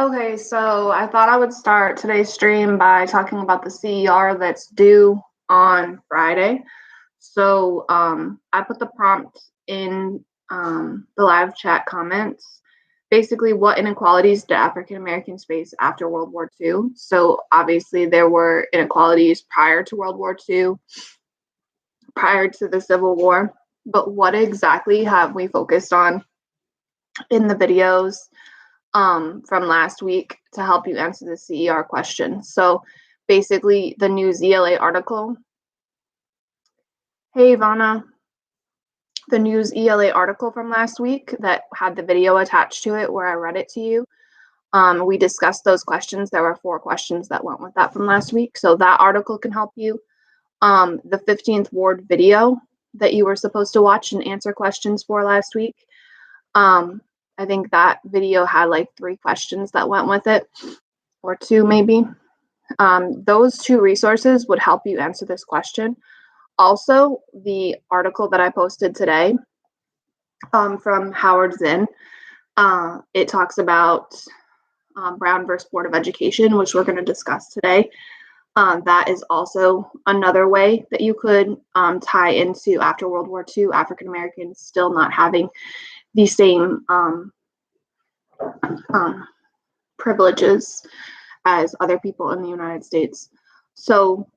Okay, so I thought I would start today's stream by talking about the CER that's due on Friday. So I put the prompt in the live chat comments. Basically, what inequalities did African Americans face after World War II? So obviously, there were inequalities prior to World War II, prior to the Civil War. But what exactly have we focused on in the videos from last week to help you answer the CER question? So basically, the new ZLA article. Hey, Ivana. The news ELA article from last week that had the video attached to it where I read it to you. We discussed those questions. There were 4 questions that went with that from last week. So that article can help you. The 15th Ward video that you were supposed to watch and answer questions for last week. I think that video had like 3 questions that went with it, or 2 maybe. Those 2 resources would help you answer this question. Also, the article that I posted today from Howard Zinn, it talks about Brown versus Board of Education, which we're going to discuss today. That is also another way that you could tie into after World War II, African Americans still not having the same privileges as other people in the United States. So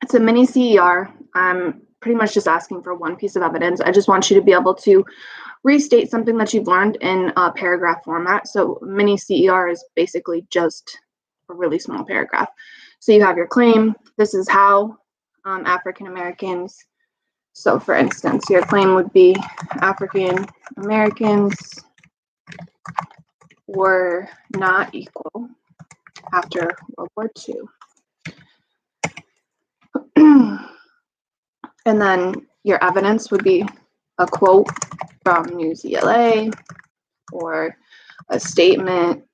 it's a mini CER. I'm pretty much just asking for 1 piece of evidence. I just want you to be able to restate something that you've learned in a paragraph format. So mini CER is basically just a really small paragraph. So you have your claim. This is how African Americans. So for instance, your claim would be African Americans were not equal after World War II. And then your evidence would be a quote from News ELA or a statement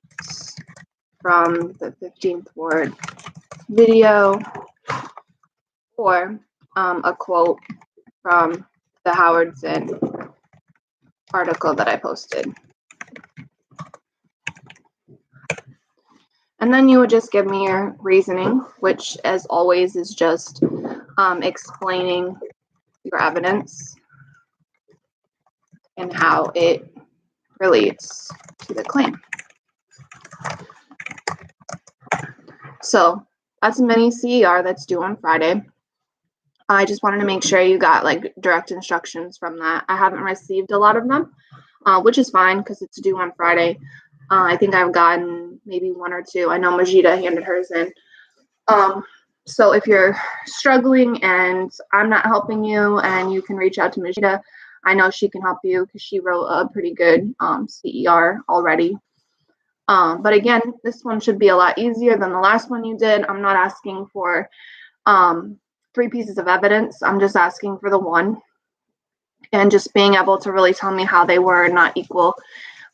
from the 15th Ward video or a quote from the Howard Zinn article that I posted. And then you would just give me your reasoning, which as always is just explaining your evidence and how it relates to the claim. So that's a mini CER that's due on Friday. I just wanted to make sure you got like direct instructions from that. I haven't received a lot of them, which is fine because it's due on Friday. I think I've gotten maybe 1 or 2. I know Majida handed hers in. So if you're struggling and I'm not helping you and you can reach out to Majida, I know she can help you because she wrote a pretty good CER already. But again, this one should be a lot easier than the last one you did. I'm not asking for 3 pieces of evidence. I'm just asking for the 1 and just being able to really tell me how they were not equal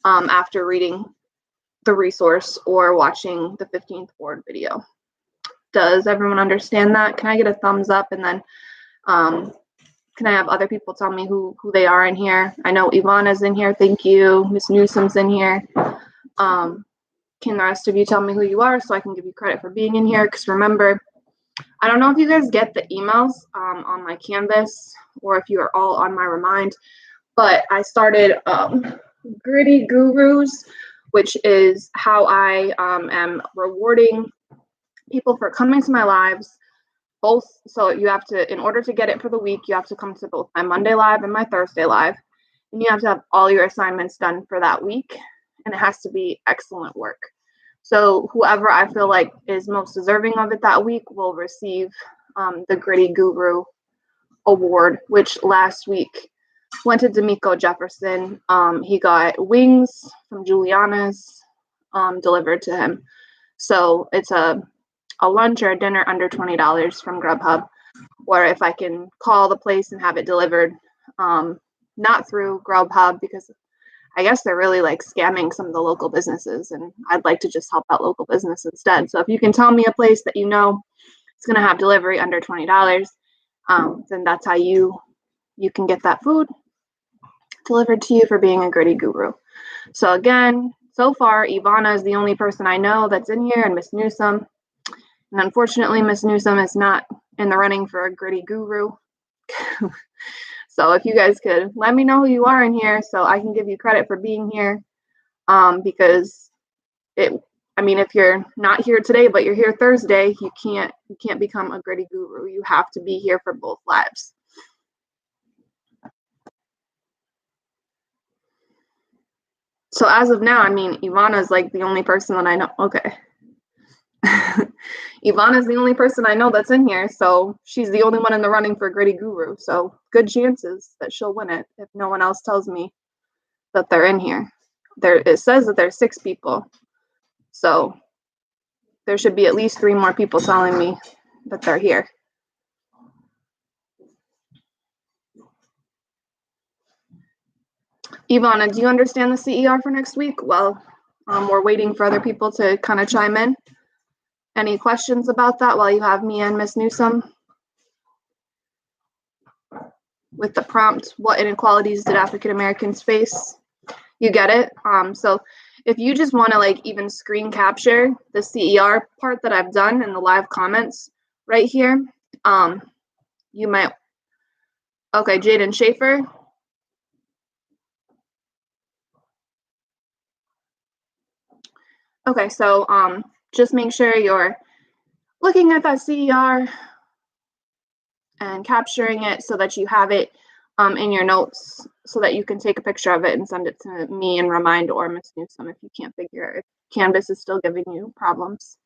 after reading the resource or watching the 15th Ward video. Does everyone understand that? Can I get a thumbs up? And then can I have other people tell me who they are in here? I know Ivana's in here. Thank you. Miss Newsom's in here. Can the rest of you tell me who you are so I can give you credit for being in here? Because remember, I don't know if you guys get the emails on my Canvas or if you are all on my Remind, but I started Gritty Gurus, which is how I am rewarding people for coming to my lives. Both, so you have to, in order to get it for the week, you have to come to both my Monday live and my Thursday live, and you have to have all your assignments done for that week, and it has to be excellent work. So whoever I feel like is most deserving of it that week will receive the Gritty Guru Award, which last week went to D'Amico Jefferson. He got wings from Juliana's delivered to him. So it's a lunch or a dinner under $20 from Grubhub, or if I can call the place and have it delivered, not through Grubhub, because I guess they're really like scamming some of the local businesses, and I'd like to just help out local business instead. So if you can tell me a place that you know is going to have delivery under $20, then that's how you can get that food delivered to you for being a Gritty Guru. So again, so far, Ivana is the only person I know that's in here, and Miss Newsom. And unfortunately, Miss Newsom is not in the running for a gritty guru. So if you guys could let me know who you are in here so I can give you credit for being here. Because if you're not here today, but you're here Thursday, you can't become a gritty guru. You have to be here for both lives. So as of now, Ivana's like the only person that I know. Okay. Ivana's the only person I know that's in here, so she's the only one in the running for gritty guru. So good chances that she'll win it if no one else tells me that they're in here. It says that there's 6 people. So there should be at least 3 more people telling me that they're here. Ivana, do you understand the CER for next week? Well, we're waiting for other people to kind of chime in. Any questions about that while you have me and Miss Newsom? With the prompt, what inequalities did African Americans face? You get it? So if you just want to even screen capture the CER part that I've done in the live comments right here, you might. Okay, Jaden Schaefer. Okay, so just make sure you're looking at that CER and capturing it so that you have it in your notes so that you can take a picture of it and send it to me and remind or Ms. Newsom if you can't figure it, if Canvas is still giving you problems.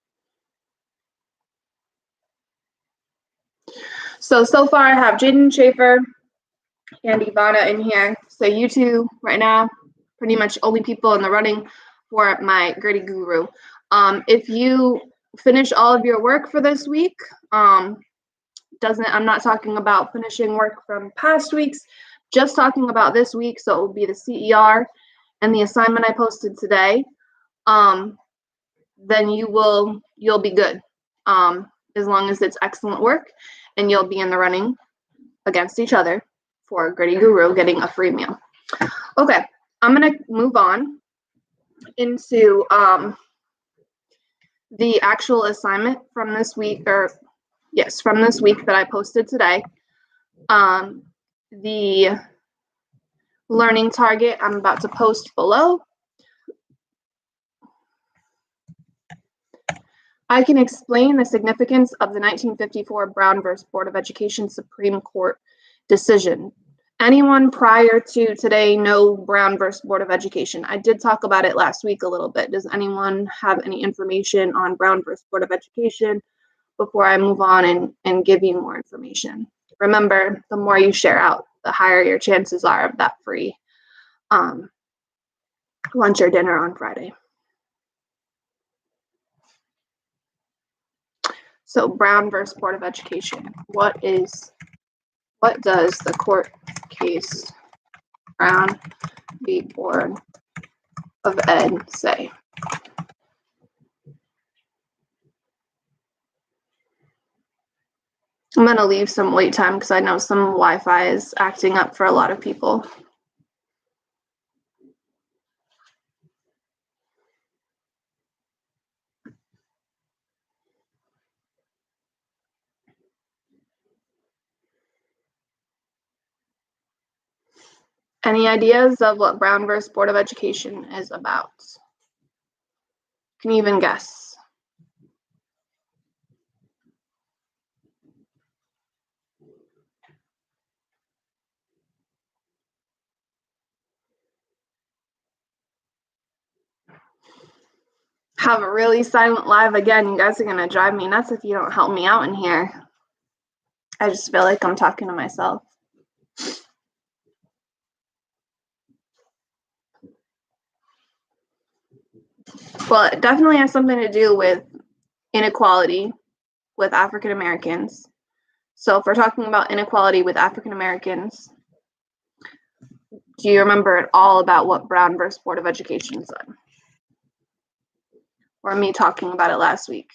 So far I have Jaden Schaefer and Ivana in here. So you two right now, pretty much only people in the running for my gritty guru. If you finish all of your work for this week, I'm not talking about finishing work from past weeks, just talking about this week. So it will be the CER and the assignment I posted today. Then you'll be good. As long as it's excellent work, and you'll be in the running against each other for Gritty Guru getting a free meal. Okay, I'm gonna move on into the actual assignment from this week, from this week that I posted today. The learning target I'm about to post below. I can explain the significance of the 1954 Brown versus Board of Education Supreme Court decision. Anyone prior to today know Brown versus Board of Education? I did talk about it last week a little bit. Does anyone have any information on Brown versus Board of Education before I move on and give you more information? Remember, the more you share out, the higher your chances are of that free lunch or dinner on Friday. So Brown versus Board of Education. What does the court case Brown v. Board of Ed say? I'm going to leave some wait time because I know some Wi-Fi is acting up for a lot of people. Any ideas of what Brown versus Board of Education is about? Can you even guess? Have a really silent live again. You guys are going to drive me nuts if you don't help me out in here. I just feel like I'm talking to myself. Well, it definitely has something to do with inequality with African Americans. So if we're talking about inequality with African Americans, do you remember at all about what Brown versus Board of Education said? Or me talking about it last week?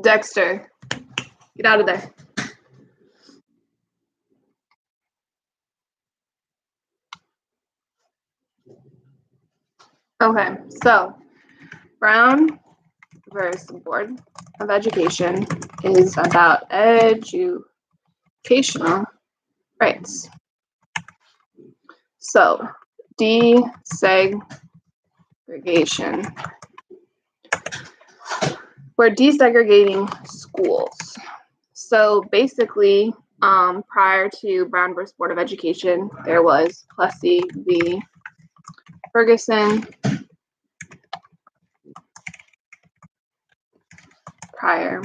Dexter, get out of there. Okay, so Brown versus Board of Education is about educational rights. So, desegregation. We're desegregating schools. So basically, prior to Brown versus Board of Education, there was Plessy v. Ferguson. Prior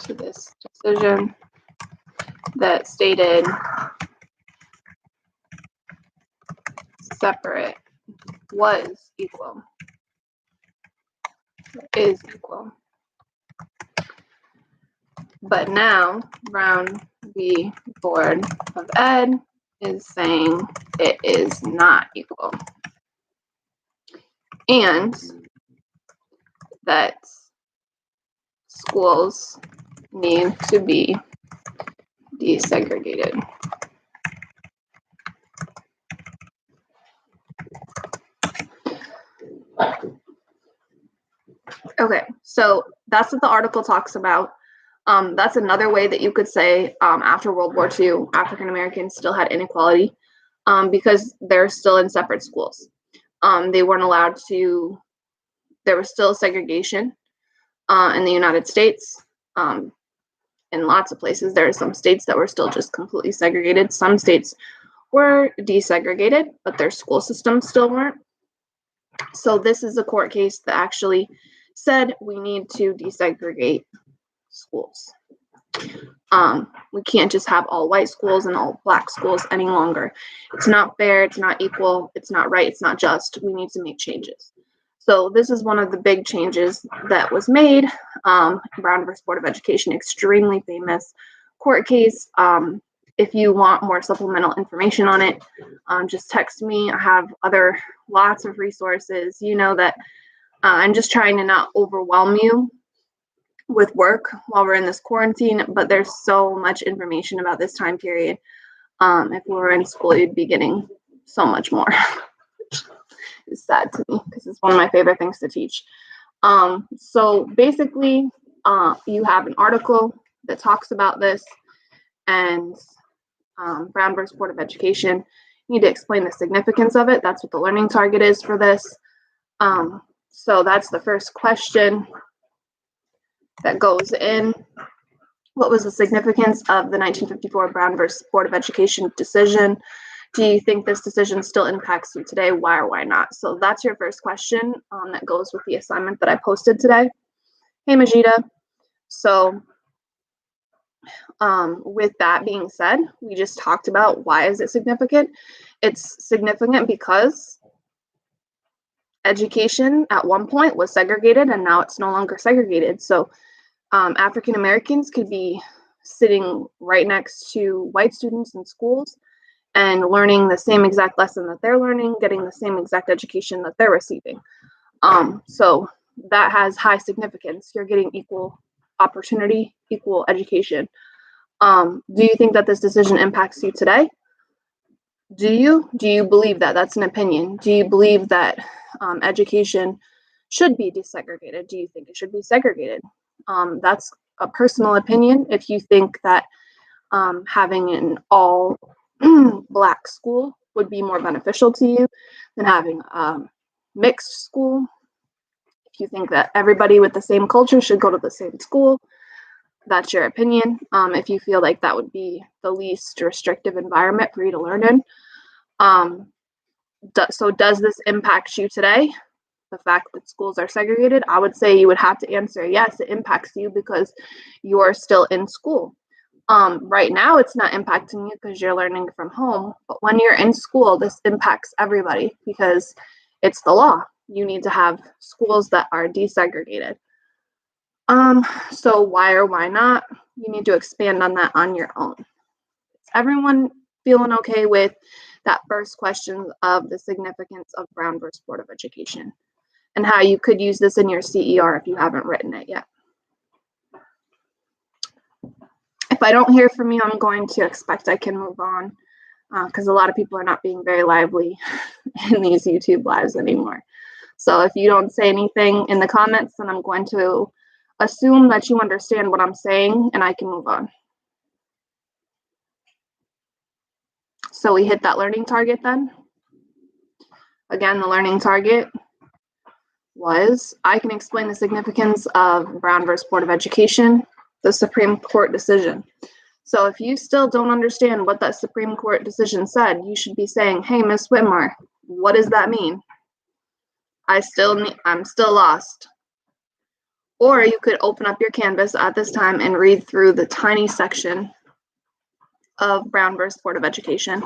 to this decision that stated separate was equal, is equal. But now Brown v. Board of Ed is saying it is not equal. And that schools need to be desegregated. Okay, so that's what the article talks about. That's another way that you could say after World War II, African Americans still had inequality because they're still in separate schools. They weren't allowed to, there was still segregation in the United States. In lots of places, there are some states that were still just completely segregated. Some states were desegregated, but their school systems still weren't. So this is a court case that actually said we need to desegregate schools. We can't just have all white schools and all black schools any longer. It's not fair, it's not equal, it's not right, it's not just. We need to make changes. So this is one of the big changes that was made. Brown versus Board of Education, extremely famous court case. If you want more supplemental information on it, just text me. I have lots of resources. You know that I'm just trying to not overwhelm you with work while we're in this quarantine, but there's so much information about this time period. If we were in school, you'd be getting so much more. It's sad to me because it's one of my favorite things to teach. So basically, you have an article that talks about this, and Brown versus Board of Education, you need to explain the significance of it. That's what the learning target is for this. So that's the first question that goes in. What was the significance of the 1954 Brown versus Board of Education decision? Do you think this decision still impacts you today? Why or why not? So that's your first question that goes with the assignment that I posted today. Hey, Majida. So with that being said, we just talked about why is it significant? It's significant because education at one point was segregated and now it's no longer segregated. So African Americans could be sitting right next to white students in schools and learning the same exact lesson that they're learning, getting the same exact education that they're receiving. So that has high significance. You're getting equal opportunity, equal education. Do you think that this decision impacts you today? Do you believe that? That's an opinion. Do you believe that education should be desegregated? Do you think it should be segregated? That's a personal opinion. If you think that having an all black school would be more beneficial to you than having a mixed school, if you think that everybody with the same culture should go to the same school, that's your opinion. If you feel like that would be the least restrictive environment for you to learn in. So does this impact you today? The fact that schools are segregated? I would say you would have to answer yes, it impacts you because you're still in school. Right now, it's not impacting you because you're learning from home. But when you're in school, this impacts everybody because it's the law. You need to have schools that are desegregated. So why or why not? You need to expand on that on your own. Is everyone feeling okay with that first question of the significance of Brown versus Board of Education and how you could use this in your CER if you haven't written it yet? If I don't hear from you, I'm going to expect I can move on. because a lot of people are not being very lively in these YouTube lives anymore. So if you don't say anything in the comments, then I'm going to assume that you understand what I'm saying and I can move on. So we hit that learning target then. Again, the learning target was, I can explain the significance of Brown versus Board of Education, the Supreme Court decision. So if you still don't understand what that Supreme Court decision said, you should be saying, hey, Miss Whitmore, what does that mean? I'm still lost. Or you could open up your Canvas at this time and read through the tiny section of Brown versus Board of Education,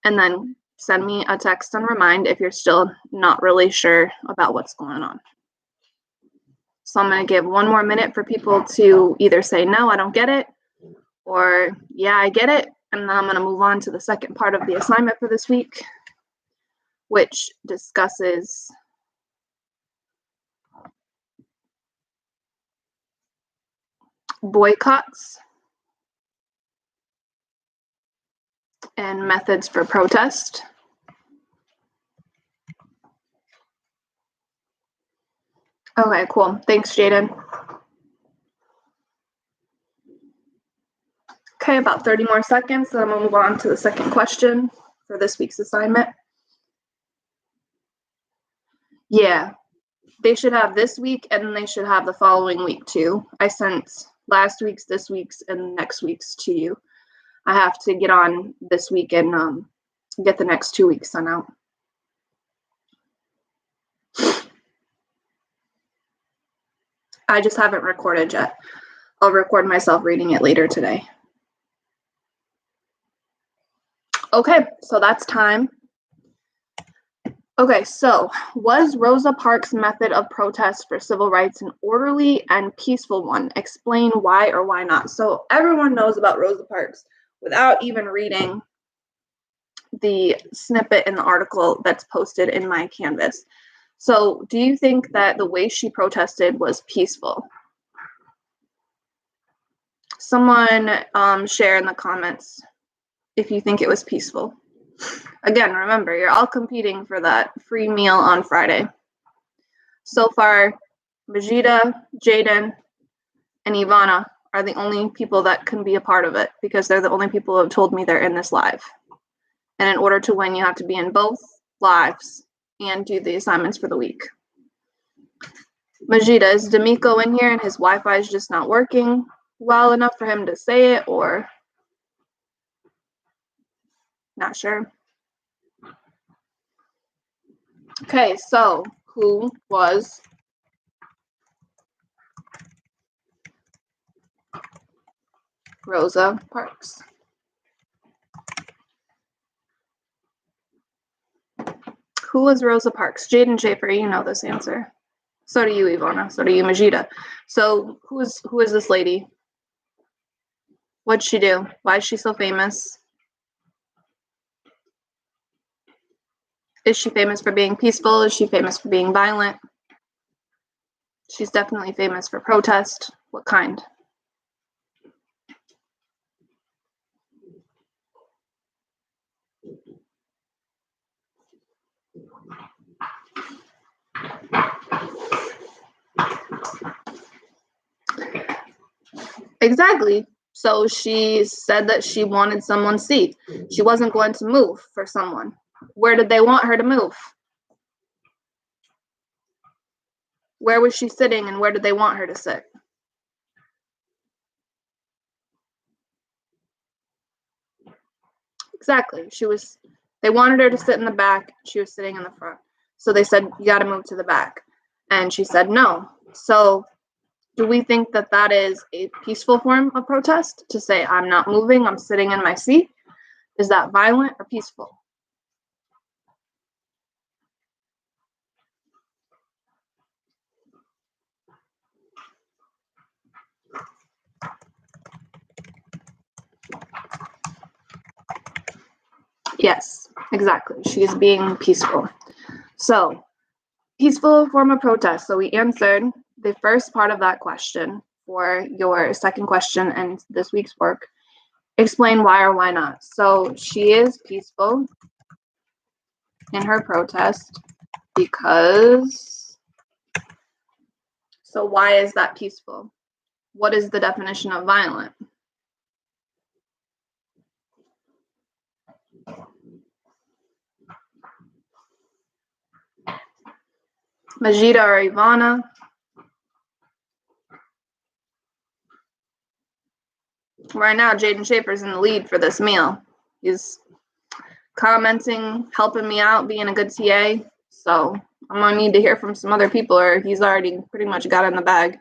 and then send me a text and remind if you're still not really sure about what's going on. So I'm going to give 1 more minute for people to either say, no, I don't get it, or yeah, I get it. And then I'm going to move on to the second part of the assignment for this week, which discusses boycotts and methods for protest. Okay, cool. Thanks, Jaden. Okay, about 30 more seconds, then I'm going to move on to the second question for this week's assignment. Yeah, they should have this week, and then they should have the following week too. I sent last week's, this week's, and next week's to you. I have to get on this week and get the next 2 weeks sent out. I just haven't recorded yet. I'll record myself reading it later today. Okay, so that's time. Okay, so was Rosa Parks' method of protest for civil rights an orderly and peaceful one? Explain why or why not. So everyone knows about Rosa Parks without even reading the snippet in the article that's posted in my Canvas. So do you think that the way she protested was peaceful? Someone share in the comments if you think it was peaceful. Again, remember, you're all competing for that free meal on Friday. So far, Vegeta, Jaden, and Ivana are the only people that can be a part of it because they're the only people who have told me they're in this live. And in order to win, you have to be in both lives and do the assignments for the week. Vegeta, is D'Amico in here and his Wi-Fi is just not working well enough for him to say it, or not sure? Okay, so who was Rosa Parks? Who was Rosa Parks? Jaden Schaefer, you know this answer. So do you, Ivana. So do you, Majida. So who is this lady? What'd she do? Why is she so famous? Is she famous for being peaceful? Is she famous for being violent? She's definitely famous for protest. What kind? Exactly. So she said that she wanted someone's seat. She wasn't going to move for someone. Where did they want her to move? Where was she sitting and where did they want her to sit? Exactly. They wanted her to sit in the back. She was sitting in the front. So they said, you got to move to the back. And she said, no. So do we think that that is a peaceful form of protest? To say, I'm not moving, I'm sitting in my seat? Is that violent or peaceful? Yes, exactly. She is being peaceful. So, peaceful form of protest. So we answered the first part of that question for your second question and this week's work. explain why or why not. So she is peaceful in her protest because, so why is that peaceful? What is the definition of violent? Majida or Ivana? Right now, Jaden Schaefer's in the lead for this meal. He's commenting, helping me out, being a good TA. So I'm gonna need to hear from some other people, or he's already pretty much got in the bag.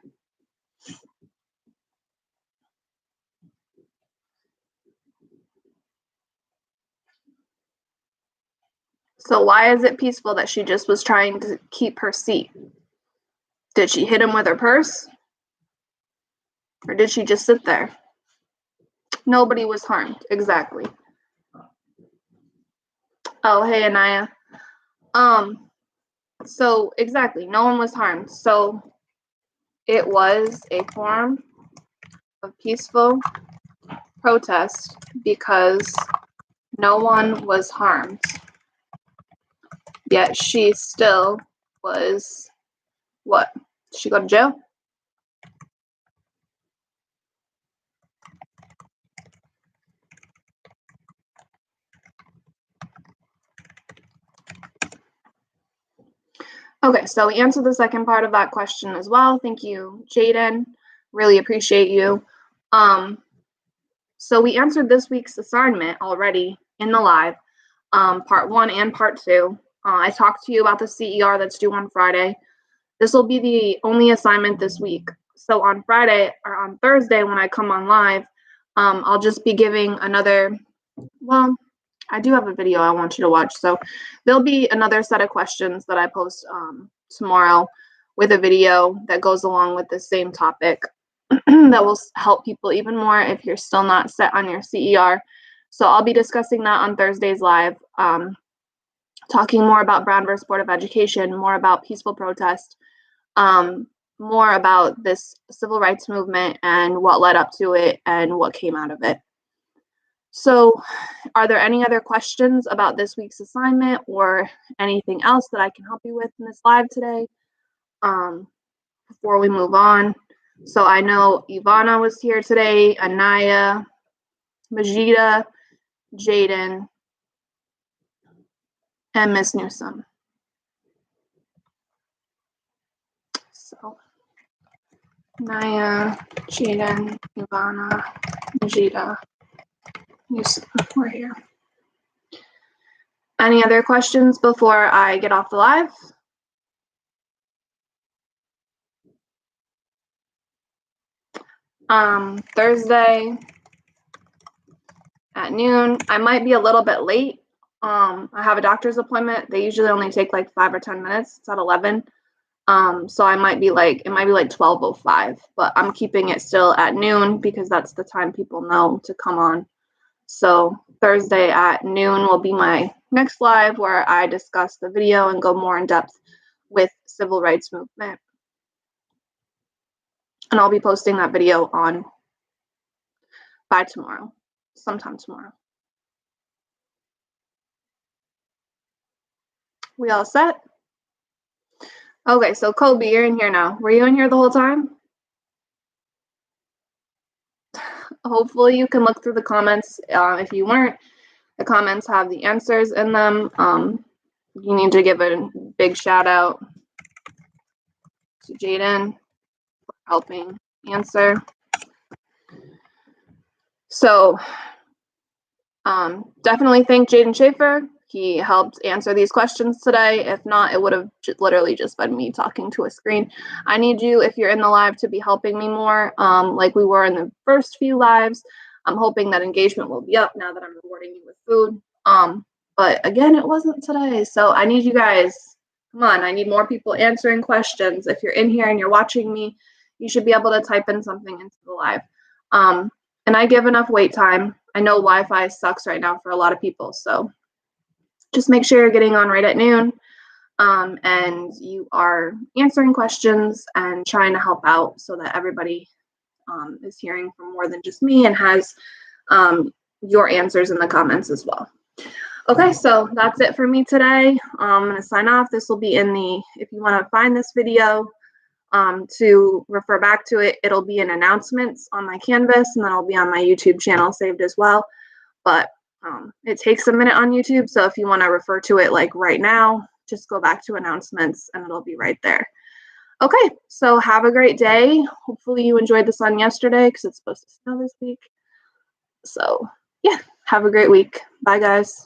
So why is it peaceful that she just was trying to keep her seat? Did she hit him with her purse? Or did she just sit there? Nobody was harmed. Exactly. Oh, hey, Anaya. So exactly, no one was harmed. So it was a form of peaceful protest because no one was harmed. Yet she still was, what? Did she go to jail? Okay, so we answered the second part of that question as well. Thank you, Jaden. Really appreciate you. So we answered this week's assignment already in the live, part 1 and part 2. I talked to you about the CER that's due on Friday. This will be the only assignment this week. So on Friday or on Thursday when I come on live, I'll just be giving another, well, I do have a video I want you to watch. So there'll be another set of questions that I post tomorrow with a video that goes along with the same topic that will help people even more if you're still not set on your CER. So I'll be discussing that on Thursday's live, talking more about Brown versus Board of Education, more about peaceful protest, more about this civil rights movement and what led up to it and what came out of it. So are there any other questions about this week's assignment or anything else that I can help you with in this live today before we move on? So I know Ivana was here today, Anaya, Majida, Jaden, and Miss Newsom. So Anaya, Jaden, Ivana, Majida, Newsom, we're here. Any other questions before I get off the live? Thursday at noon. I might be a little bit late. I have a doctor's appointment. They usually only take like 5 or 10 minutes. It's at 11. So it might be like 12:05, but I'm keeping it still at noon because that's the time people know to come on. So Thursday at noon will be my next live where I discuss the video and go more in depth with civil rights movement. And I'll be posting that video on by tomorrow, sometime tomorrow. We all set? Okay, so Kobe, you're in here now. Were you in here the whole time? Hopefully you can look through the comments. If you weren't, the comments have the answers in them. You need to give a big shout out to Jaden for helping answer. So definitely thank Jaden Schaefer. He helped answer these questions today. If not, it would have literally just been me talking to a screen. I need you, if you're in the live, to be helping me more like we were in the first few lives. I'm hoping that engagement will be up now that I'm rewarding you with food. But again, it wasn't today. So I need you guys, come on, I need more people answering questions. If you're in here and you're watching me, you should be able to type in something into the live. And I give enough wait time. I know Wi-Fi sucks right now for a lot of people. So just make sure you're getting on right at noon and you are answering questions and trying to help out so that everybody is hearing from more than just me and has your answers in the comments as well. Okay, so that's it for me today. I'm going to sign off. This will be in the, if you want to find this video to refer back to it, it'll be in announcements on my Canvas, and then it'll be on my YouTube channel saved as well. But it takes a minute on YouTube, so if you want to refer to it like right now, just go back to announcements and it'll be right there. Okay, so have a great day. Hopefully you enjoyed the sun yesterday because it's supposed to snow this week. So yeah, have a great week. Bye, guys.